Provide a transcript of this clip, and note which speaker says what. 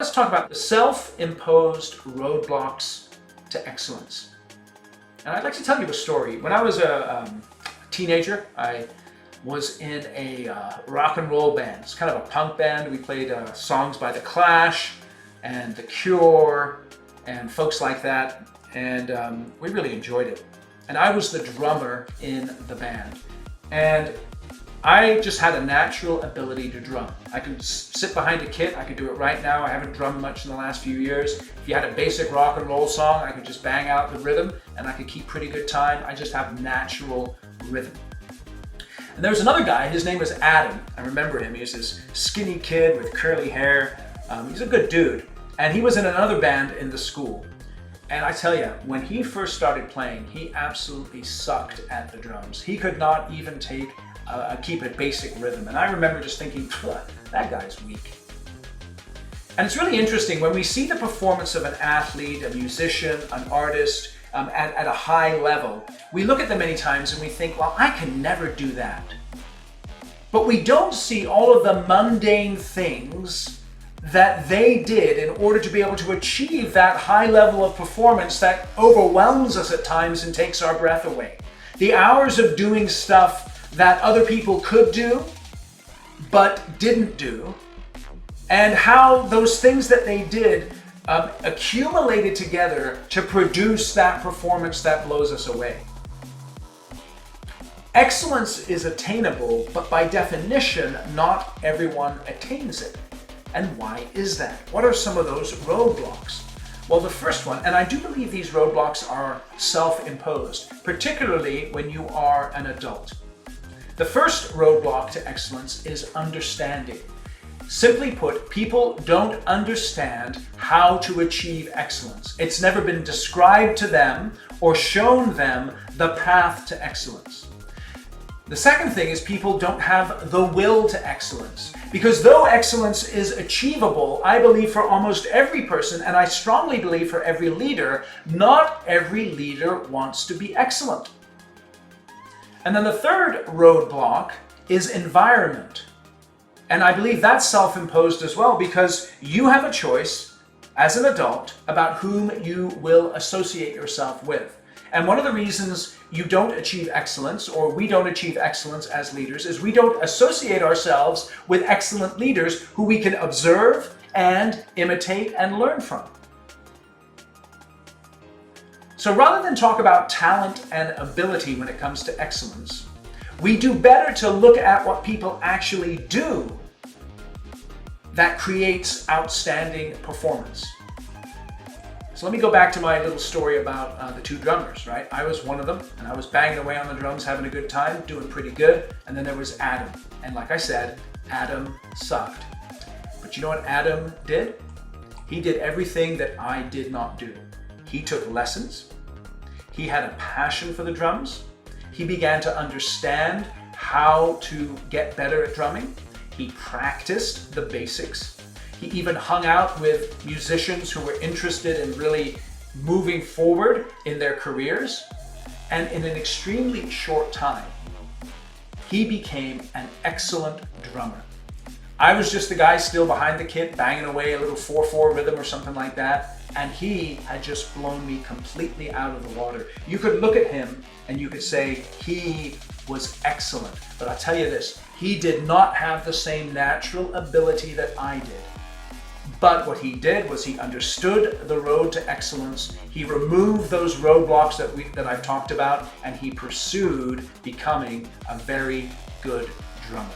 Speaker 1: Let's talk about the self-imposed roadblocks to excellence. And I'd like to tell you a story. When I was a teenager, I was in a rock and roll band. It's kind of a punk band. We played songs by The Clash and The Cure and folks like that. And we really enjoyed it. And I was the drummer in the band. And I just had a natural ability to drum. I could sit behind a kit. I could do it right now. I haven't drummed much in the last few years. If you had a basic rock and roll song, I could just bang out the rhythm and I could keep pretty good time. I just have natural rhythm. And there was another guy, his name was Adam. I remember him. He was this skinny kid with curly hair. He's a good dude. And he was in another band in the school. And I tell you, when he first started playing, he absolutely sucked at the drums. He could not even keep a basic rhythm. And I remember just thinking, that guy's weak. And it's really interesting when we see the performance of an athlete, a musician, an artist at a high level, we look at them many times and we think, well, I can never do that. But we don't see all of the mundane things that they did in order to be able to achieve that high level of performance that overwhelms us at times and takes our breath away. The hours of doing stuff that other people could do but didn't do, and how those things that they did accumulated together to produce that performance that blows us away. Excellence is attainable, but by definition, not everyone attains it. And why is that? What are some of those roadblocks? Well, the first one, and I do believe these roadblocks are self-imposed, particularly when you are an adult. The first roadblock to excellence is understanding. Simply put, people don't understand how to achieve excellence. It's never been described to them or shown them the path to excellence. The second thing is people don't have the will to excellence. Because though excellence is achievable, I believe for almost every person, and I strongly believe for every leader, not every leader wants to be excellent. And then the third roadblock is environment. And I believe that's self-imposed as well, because you have a choice as an adult about whom you will associate yourself with. And one of the reasons you don't achieve excellence, or we don't achieve excellence as leaders, is we don't associate ourselves with excellent leaders who we can observe and imitate and learn from. So rather than talk about talent and ability when it comes to excellence, we do better to look at what people actually do that creates outstanding performance. So let me go back to my little story about the two drummers, right? I was one of them, and I was banging away on the drums, having a good time, doing pretty good. And then there was Adam. And like I said, Adam sucked. But you know what Adam did? He did everything that I did not do. He took lessons. He had a passion for the drums. He began to understand how to get better at drumming. He practiced the basics. He even hung out with musicians who were interested in really moving forward in their careers. And in an extremely short time, he became an excellent drummer. I was just the guy still behind the kit, banging away a little 4/4 rhythm or something like that. And he had just blown me completely out of the water. You could look at him and you could say he was excellent. But I'll tell you this, he did not have the same natural ability that I did. But what he did was he understood the road to excellence. He removed those roadblocks that I've talked about, and he pursued becoming a very good drummer.